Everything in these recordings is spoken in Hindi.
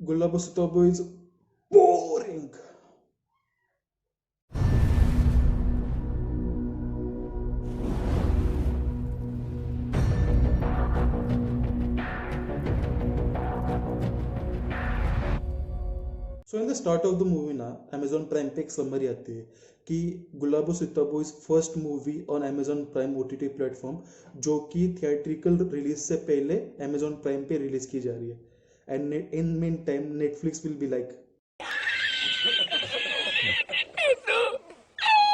Gulabositobo is boring. So in the start of the movie ना Amazon Prime पे एक समरी आती है कि Gulabo Sitabo is first movie on Amazon Prime OTT platform जो कि थिएट्रिकल रिलीज से पहले Amazon Prime पे रिलीज की जा रही है and in mean time Netflix will be like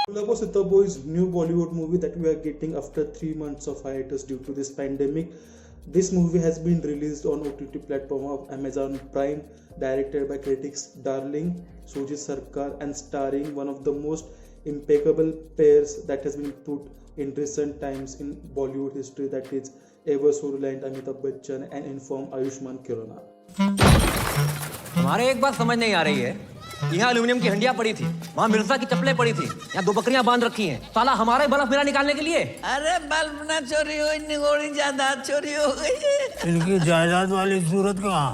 Gulabo Sitabo is new Bollywood movie that we are getting after 3 months of hiatus due to this pandemic. This movie has been released on OTT platform of Amazon Prime, directed by critics Darling, Sujit Sarkar, and starring one of the most impeccable pairs that has been put in recent times in Bollywood history, that is ever so reliant Amitabh Bachchan and informed Ayushmann Khurrana. हमारे एक बात समझ नहीं आ रही है, यहाँ एल्यूमिनियम की हंडिया पड़ी थी, वहाँ मिर्जा की चप्पलें पड़ी थी, यहाँ 2 बकरियां बांध रखी हैं, साला हमारे बर्फ मेरा निकालने के लिए। अरे बल्ब ना चोरी हुई, निगोड़ी जायदाद चोरी हो गई। इनकी जायदाद वाली सूरत कहाँ?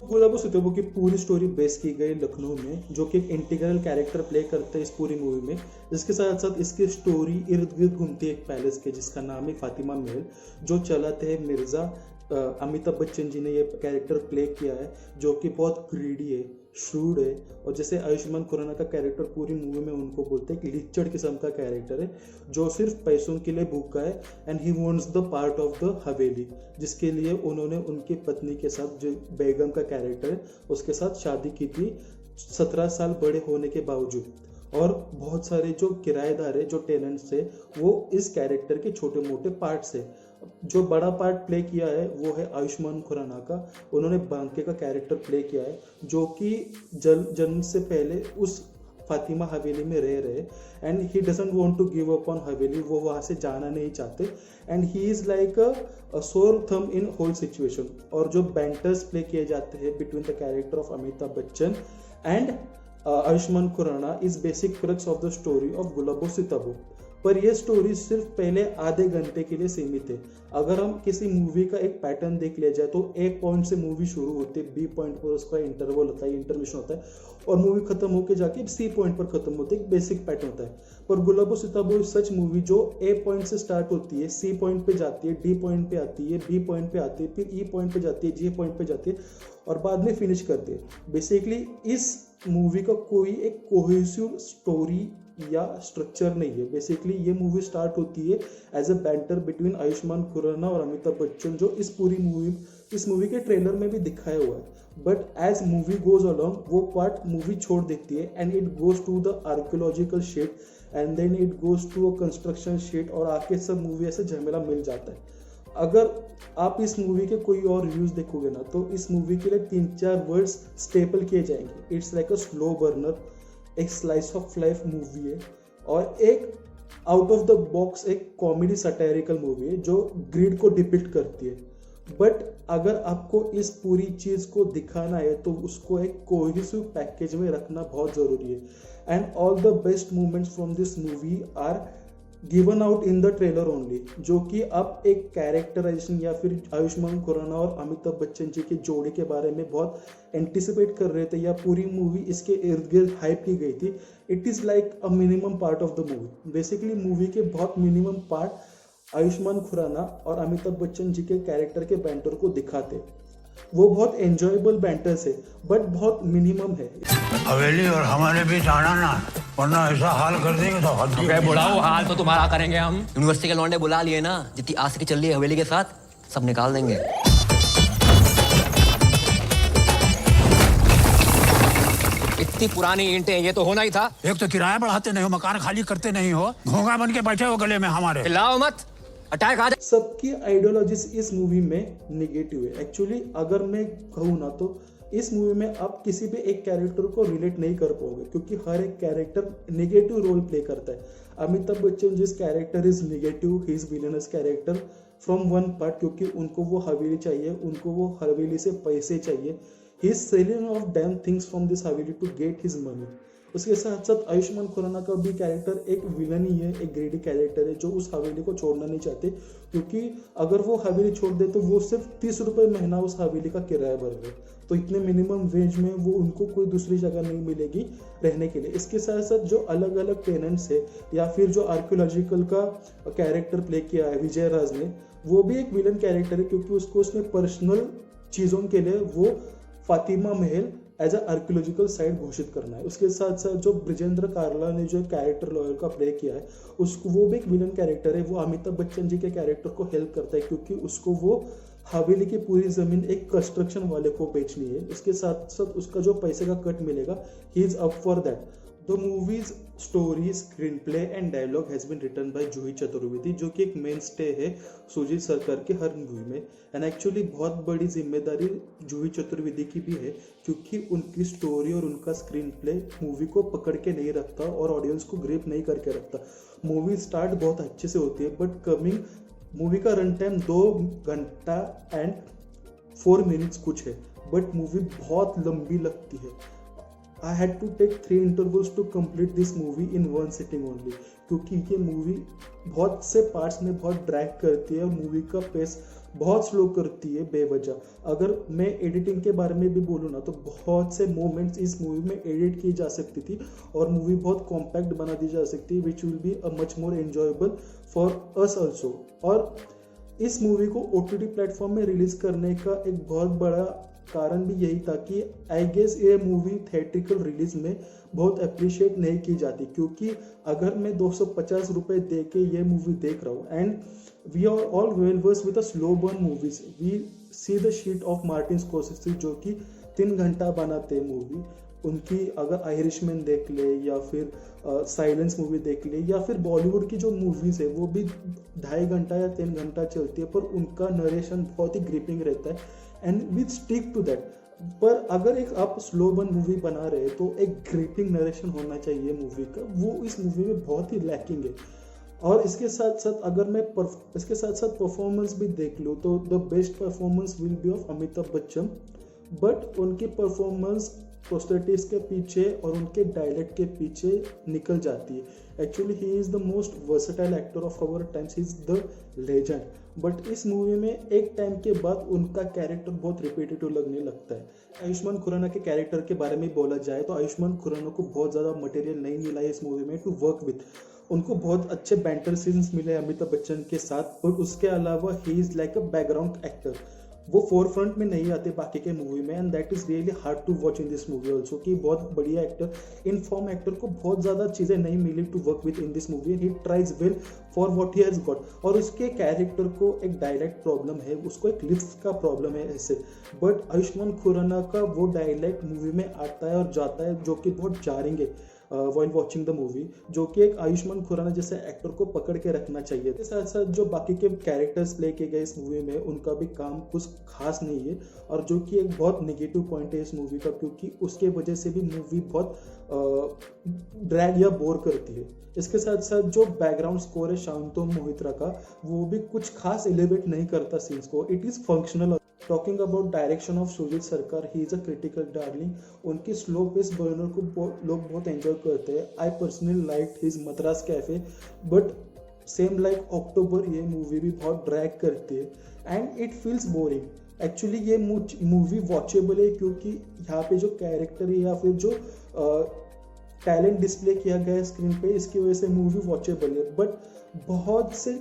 गुलाबो सिताबो की पूरी स्टोरी बेस की गई लखनऊ में, जो कि एक इंटीग्रल कैरेक्टर प्ले करते हैं इस पूरी मूवी में। इसके साथ साथ इसकी स्टोरी इर्द गिर्द घूमती है एक पैलेस के जिसका नाम है फातिमा महल, जो चलाते हैं मिर्जा। अमिताभ बच्चन जी ने ये कैरेक्टर प्ले किया है जो कि बहुत ग्रीडी है, श्रूड है, और जैसे आयुष्मान खुराना का कैरेक्टर पूरी मूवी में उनको बोलते हैं कि लिच्चड़ किस्म का कैरेक्टर है जो सिर्फ पैसों के लिए भूखा है and he wants the part of the हवेली, जिसके लिए उन्होंने उनकी पत्नी के साथ जो बेगम का कैरेक्टर है उसके साथ शादी की थी 17 साल बड़े होने के बावजूद। और बहुत सारे जो किराएदार है, जो टेनेंट्स है, वो इस कैरेक्टर के छोटे मोटे पार्ट्स है। जो बड़ा पार्ट प्ले किया है वो है आयुष्मान खुराना का। उन्होंने बांके का कैरेक्टर प्ले किया है जो कि जन्म से पहले उस फातिमा हवेली में रह रहे and he doesn't want to give up on haveli, वो वहाँ से जाना नहीं चाहते and he is like a sore thumb in whole situation. और जो बैंटर्स प्ले किए जाते हैं between the character of Amitabh Bachchan and Ayushmann Khurrana is basic crux of the story of Gulabo Sitabo. पर यह स्टोरी सिर्फ पहले आधे घंटे के लिए सीमित है। अगर हम किसी मूवी का एक पैटर्न देख लिया जाए तो एक पॉइंट से मूवी शुरू होती है, बी पॉइंट पर उसका इंटरवल होता है, इंटरमिशन होता है, और मूवी खत्म होकर जाके सी पॉइंट पर खत्म होती है, एक बेसिक पैटर्न होता है। पर गुलाबो सिताबो सच मूवी जो ए पॉइंट से स्टार्ट होती है, सी पॉइंट पे जाती है, डी पॉइंट पे आती है, बी पॉइंट पे आती है, फिर ई पॉइंट पे जाती है, जी पॉइंट पे जाती है और बाद में फिनिश करती है। बेसिकली इस मूवी का कोई एक कोहेसिव स्टोरी या स्ट्रक्चर नहीं है। बेसिकली ये मूवी स्टार्ट होती है as a banter between Ayushmann Khurrana और अमिताभ बच्चन, जो इस मूवी के ट्रेलर में भी दिखाया हुआ है। But as movie goes along वो पार्ट मूवी छोड़ देती है and it goes to the archaeological shed and then it goes to a construction shed और आके सब मूवी ऐसे झमेला मिल जाता है। अगर आप इस मूवी के कोई और रिव्यूज देखोगे ना तो इस मूवी के लिए 3-4 वर्ड्स स्टेपल किए जाएंगे। It's like a slow burner, एक स्लाइस ऑफ लाइफ मूवी है और एक आउट ऑफ द बॉक्स एक कॉमेडी सटायरिकल मूवी है जो ग्रीड को डिपिक्ट करती है। बट अगर आपको इस पूरी चीज को दिखाना है तो उसको एक कोहेसिव पैकेज में रखना बहुत जरूरी है and all the best moments from this movie are given out in the trailer only, जो कि आप एक कैरेक्टराइजेशन या फिर आयुष्मान खुराना और अमिताभ बच्चन जी के जोड़ी के बारे में बहुत एंटिसिपेट कर रहे थे या पूरी मूवी इसके इर्द गिर्द हाइप की गई थी। It is like a minimum part of the movie. Basically movie के बहुत मिनिमम पार्ट आयुष्मान खुराना और अमिताभ बच्चन जी के कैरेक्टर के बैंटर को दिखाते। वो बहुत एंजॉयबल बैंटर्स है बट बहुत मिनिमम है। हवेली और हमारे बीच आना ना, वरना ऐसा हाल कर देंगे तो हद ही नहीं। बुढ़ाओ हाल तो तुम्हारा करेंगे हम। यूनिवर्सिटी के लौंडे बुला लिए ना, जितनी आशिकी चल रही है हवेली के साथ सब निकाल देंगे। इतनी पुरानी ईंटें, ये तो होना ही था। एक तो किराया बढ़ाते नहीं हो, मकान खाली करते नहीं हो, घोंगा बन के बैठे हो गले में हमारे। लाओ मत, अटैक आ जाए। सबकी आइडियोलॉजीज इस मूवी में निगेटिव है। एक्चुअली अगर मैं कहूँ ना तो इस मूवी में आप किसी भी एक कैरेक्टर को रिलेट नहीं कर पाओगे क्योंकि हर एक कैरेक्टर नेगेटिव रोल प्ले करता है। अमिताभ बच्चन जिस character is negative, he is villainous character from one part, क्योंकि उनको वो हवेली चाहिए, उनको वो हवेली से पैसे चाहिए। He is selling of dam things from this Haveli to get his money. उसके साथ साथ आयुष्मान खुराना का भी कैरेक्टर एक विलन ही है, एक ग्रेडी कैरेक्टर है जो उस हवेली को छोड़ना नहीं चाहते, क्योंकि अगर वो हवेली छोड़ दे तो वो सिर्फ 30 रुपये महीना उस हवेली का किराया भर रहे, तो इतने मिनिमम वेज में वो उनको कोई दूसरी जगह नहीं मिलेगी रहने के लिए। इसके साथ साथ जो अलग अलग टेनेंट्स है या फिर जो आर्कियोलॉजिकल का कैरेक्टर प्ले किया है विजय राज ने, वो भी एक विलन कैरेक्टर है, क्योंकि उसको उसने पर्सनल चीज़ों के लिए वो फातिमा महल एज अ आर्कियोलॉजिकल साइट घोषित करना है। उसके साथ साथ जो ब्रिजेंद्र कारला ने जो कैरेक्टर लॉयर का प्ले किया है उसको, वो भी एक विलन कैरेक्टर है। वो अमिताभ बच्चन जी के कैरेक्टर को हेल्प करता है, क्योंकि उसको वो हवेली की पूरी जमीन एक कंस्ट्रक्शन वाले को बेचनी है। इसके साथ साथ उसका जो पैसे का कट मिलेगा, he is up for that. The movie's story, screen play and dialogue has been written by Juhi Chaturvedi, जो कि एक मेन स्टे है सुजीत सरकार के हर मूवी में। एंड एक्चुअली बहुत बड़ी जिम्मेदारी जूही चतुर्वेदी की भी है, क्योंकि उनकी स्टोरी और उनका स्क्रीन प्ले मूवी को पकड़ के नहीं रखता और ऑडियंस को ग्रिप नहीं करके रखता। मूवी स्टार्ट बहुत अच्छे से होती है, बट कमिंग मूवी का रन टाइम 2 घंटा एंड 4 मिनट्स कुछ है, बट मूवी बहुत लंबी लगती है। I had to take 3 intervals to complete this movie in one sitting only, क्योंकि ये मूवी बहुत से पार्ट्स में बहुत ड्रैग करती है और मूवी का पेस बहुत स्लो करती है बेवजह। अगर मैं एडिटिंग के बारे में भी बोलूँ ना, तो बहुत से मोमेंट्स इस मूवी में एडिट की जा सकती थी और मूवी बहुत कॉम्पैक्ट बना दी जा सकती है, which will be a much more enjoyable for us also. और इस मूवी को OTT प्लेटफॉर्म में रिलीज करने का एक बहुत बड़ा कारण भी यही था कि आई गेस ये मूवी थिएट्रिकल रिलीज में बहुत अप्रिशिएट नहीं की जाती, क्योंकि अगर मैं 250 रुपये दे के ये मूवी देख रहा हूँ, and we are all well versed with the slow burn movies, we see the sheet of Martin Scorsese जो कि 3 घंटा बनाते हैं मूवी। उनकी अगर आयरिशमैन देख ले या फिर साइलेंस मूवी देख ले या फिर बॉलीवुड की जो मूवीज है वो भी 2.5 घंटा या 3 घंटा चलती है, पर उनका नरेशन बहुत ही ग्रिपिंग रहता है and we stick to that. पर अगर एक आप स्लो बर्न मूवी बना रहे हैं तो एक ग्रिपिंग नरेशन होना चाहिए मूवी का, वो इस मूवी में बहुत ही लैकिंग है। और इसके साथ साथ अगर मैं इसके साथ साथ परफॉर्मेंस भी देख लूँ तो the best performance will be of Amitabh Bachchan, but उनकी परफॉर्मेंस प्रोस्थेटिक्स के पीछे और उनके डायलेक्ट के पीछे निकल जाती है। Actually he is the most versatile actor of our times, he is the legend. But इस मूवी में एक टाइम के बाद उनका कैरेक्टर बहुत रिपीटेटिव लगने लगता है। आयुष्मान खुराना के कैरेक्टर के बारे में बोला जाए तो आयुष्मान खुराना को बहुत ज़्यादा मटेरियल नहीं मिला है इस मूवी में टू वर्क विथ। उनको बहुत अच्छे बैंटर सीन्स मिले अमिताभ बच्चन के साथ, बट उसके अलावा he is like a background actor, वो फोर फ्रंट में नहीं आते बाकी के मूवी में, and that is really hard to watch in this movie also. कि बहुत बढ़िया एक्टर, इन फॉर्म एक्टर को बहुत ज़्यादा चीज़ें नहीं मिली to work with in this movie, he tries well for what he has got. और उसके कैरेक्टर को एक डायलेक्ट प्रॉब्लम है, उसको एक लिप्स का प्रॉब्लम है ऐसे, बट आयुष्मान खुराना का वो डायलेक्ट मूवी में आता है और जाता है जो कि बहुत जारिंग है वाइल वॉचिंग द मूवी, जो कि एक आयुष्मान खुराना जैसे एक्टर को पकड़ के रखना चाहिए। इसके साथ साथ जो बाकी के कैरेक्टर्स प्ले किए गए इस मूवी में उनका भी काम कुछ खास नहीं है, और जो कि एक बहुत नेगेटिव पॉइंट है इस मूवी का, क्योंकि उसके वजह से भी मूवी बहुत ड्रैग या बोर करती है। इसके साथ साथ जो बैकग्राउंड स्कोर है शांतोम मोहित्रा का, वो भी कुछ खास एलिवेट नहीं करता सीन्स को, it is functional. Talking about direction of Sujit Sircar, he is a critical darling. उनकी स्लो पेस बर्नर को लोग बहुत एंजॉय करते हैं। I personally like his Madras cafe, but same like October ये मूवी भी बहुत ड्रैग करती है and it feels boring. Actually ये मूवी वॉचेबल है क्योंकि यहाँ पे जो कैरेक्टर है या फिर जो टैलेंट डिस्प्ले किया गया है स्क्रीन पे, इसकी वजह से मूवी वॉचेबल है, बट बहुत से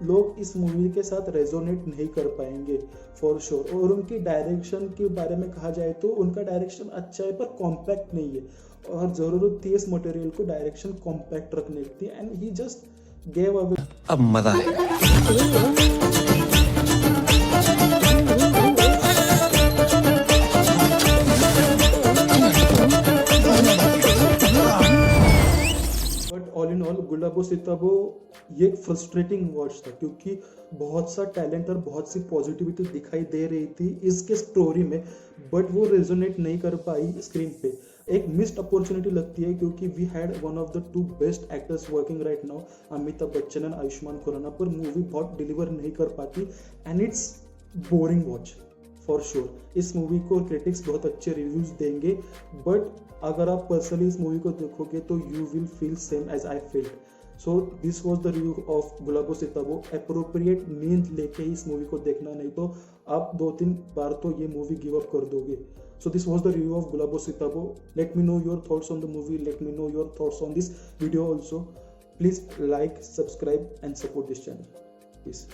लोग इस मूवी के साथ रेजोनेट नहीं कर पाएंगे फॉर श्योर। और उनकी डायरेक्शन के बारे में कहा जाए तो उनका डायरेक्शन अच्छा है पर कॉम्पैक्ट नहीं है, और ज़रूरत थी इस मटेरियल को डायरेक्शन कॉम्पैक्ट रखने की, and he just gave away. अब मजा है। ऑल इन ऑल गुलाबो सिताबो ये एक फ्रस्ट्रेटिंग वॉच था, क्योंकि बहुत सा टैलेंट और बहुत सी पॉजिटिविटी दिखाई दे रही थी इसके स्टोरी में, बट वो रेजोनेट नहीं कर पाई स्क्रीन पे। एक मिस्ड अपॉर्चुनिटी लगती है, क्योंकि we had one of the 2 best actors working right now, Amitabh Bachchan and Ayushmann Khurrana, पर मूवी बहुत डिलीवर नहीं कर पाती and it's boring watch for sure. इस मूवी को क्रिटिक्स बहुत अच्छे रिव्यूज देंगे, बट अगर आप पर्सनली इस मूवी को देखोगे तो you will feel same as I feeled. So this was the review of Gulabo Sitabo. Appropriate नींद लेके ही इस मूवी को देखना, नहीं तो आप 2-3 बार तो ये मूवी गिव अप कर दोगे। So this was the review of Gulabo Sitabo. Let me know your thoughts on the movie. Let me know your thoughts on this video also. Please like, subscribe and support this channel. Peace.